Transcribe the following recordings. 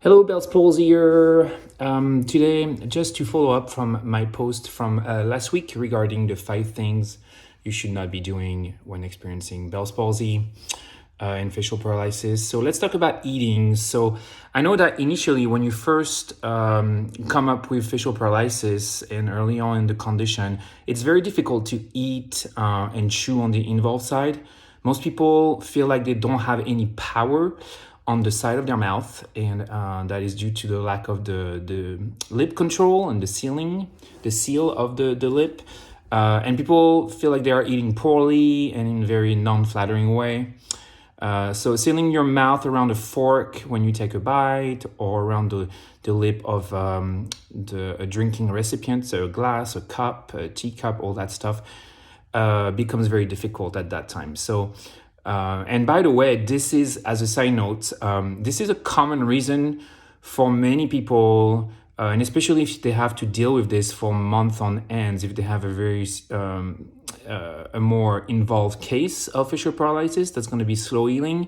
Hello, Bell's Palsy here. Today, just to follow up from my post from last week regarding the 5 things you should not be doing when experiencing Bell's palsy and facial paralysis. So let's talk about eating. So I know that initially when you first come up with facial paralysis and early on in the condition, it's very difficult to eat and chew on the involved side. Most people feel like they don't have any power on the side of their mouth, and that is due to the lack of the lip control and the seal of the lip. And people feel like they are eating poorly and in a very non-flattering way. So sealing your mouth around a fork when you take a bite, or around the lip of a drinking recipient, so a glass, a cup, a teacup, all that stuff, becomes very difficult at that time. So and by the way, this is, as a side note, this is a common reason for many people, and especially if they have to deal with this for months on end, if they have a very a more involved case of facial paralysis that's going to be slow healing.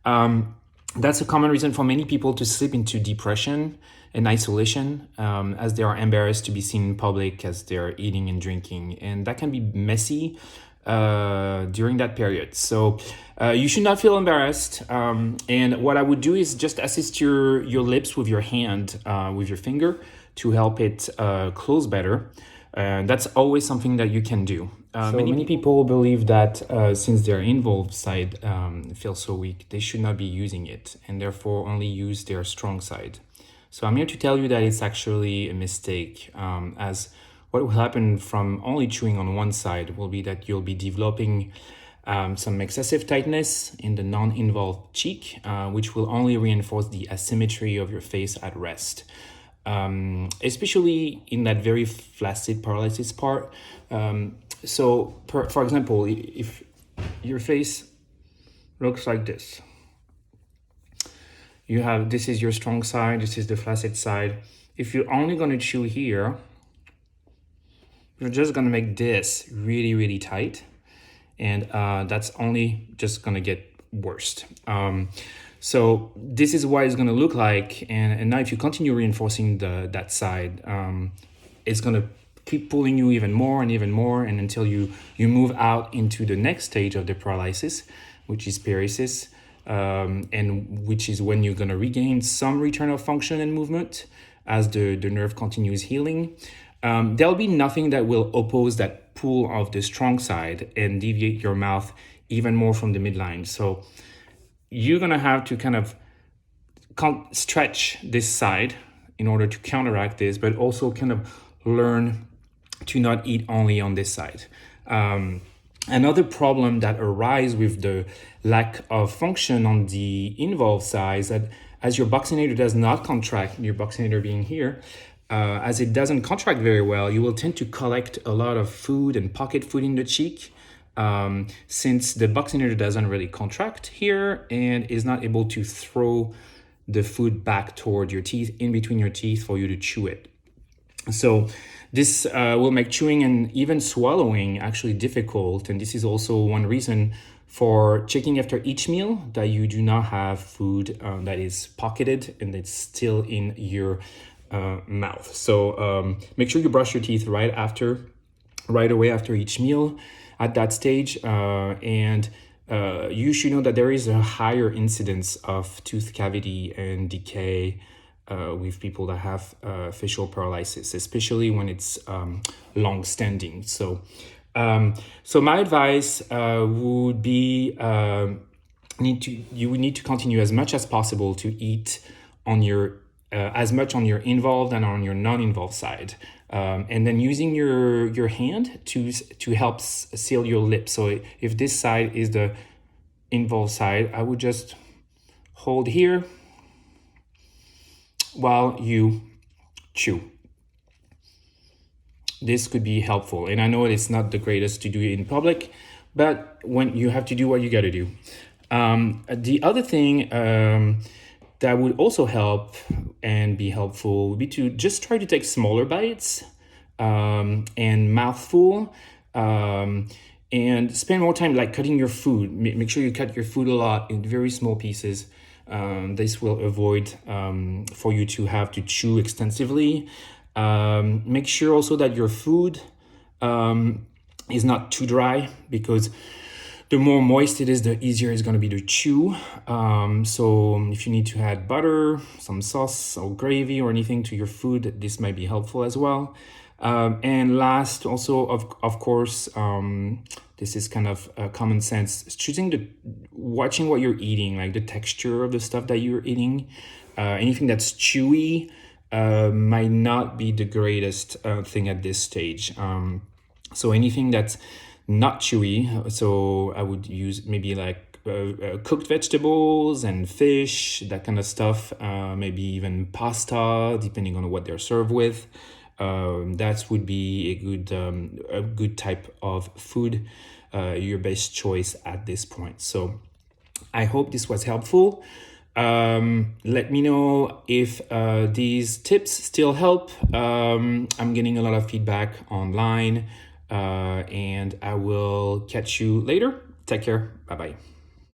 That's a common reason for many people to slip into depression and isolation, as they are embarrassed to be seen in public as they're eating and drinking, and that can be messy during that period. So you should not feel embarrassed, and what I would do is just assist your lips with your hand, with your finger, to help it close better. That's always something that you can do. Many people believe that since their involved side feels so weak, they should not be using it, and therefore only use their strong side. So I'm here to tell you that it's actually a mistake, as what will happen from only chewing on one side will be that you'll be developing some excessive tightness in the non-involved cheek, which will only reinforce the asymmetry of your face at rest, especially in that very flaccid paralysis part. For example, if your face looks like this, this is your strong side, this is the flaccid side. If you're only going to chew here, you're just going to make this really, really tight, and that's only just going to get worse. So this is what it's going to look like, and now if you continue reinforcing that side, it's going to keep pulling you even more, and until you move out into the next stage of the paralysis, which is paresis, and which is when you're going to regain some return of function and movement as the nerve continues healing. There'll be nothing that will oppose that pull of the strong side and deviate your mouth even more from the midline. So you're going to have to kind of stretch this side in order to counteract this, but also kind of learn to not eat only on this side. Another problem that arises with the lack of function on the involved side is that as your buccinator does not contract, your buccinator being here, as it doesn't contract very well, you will tend to collect a lot of food and pocket food in the cheek, since the buccinator doesn't really contract here and is not able to throw the food back toward your teeth, in between your teeth, for you to chew it. So this will make chewing and even swallowing actually difficult, and this is also one reason for checking after each meal that you do not have food that is pocketed and it's still in your mouth. So make sure you brush your teeth right away after each meal at that stage, and you should know that there is a higher incidence of tooth cavity and decay with people that have facial paralysis, especially when it's long-standing. So my advice would be you would need to continue as much as possible to eat on your as much on your involved and on your non-involved side, and then using your hand to help seal your lips. So if this side is the involved side, I would just hold here while you chew. This could be helpful, and I know it's not the greatest to do it in public, but when you have to do what you got to do. The other thing that would also help and be helpful would be to just try to take smaller bites and mouthful, and spend more time like cutting your food. Make sure you cut your food a lot in very small pieces, This will avoid for you to have to chew extensively. Make sure also that your food is not too dry, because the more moist it is, the easier it's going to be to chew. So if you need to add butter, some sauce or gravy or anything to your food, this might be helpful as well. And last, also, of course, this is kind of common sense, watching what you're eating, like the texture of the stuff that you're eating. Anything that's chewy might not be the greatest thing at this stage. So anything that's not chewy, so I would use maybe like cooked vegetables and fish, that kind of stuff, maybe even pasta, depending on what they're served with. That would be a good type of food, your best choice at this point. So I hope this was helpful. Let me know if these tips still help. I'm getting a lot of feedback online, and I will catch you later. Take care. Bye-bye.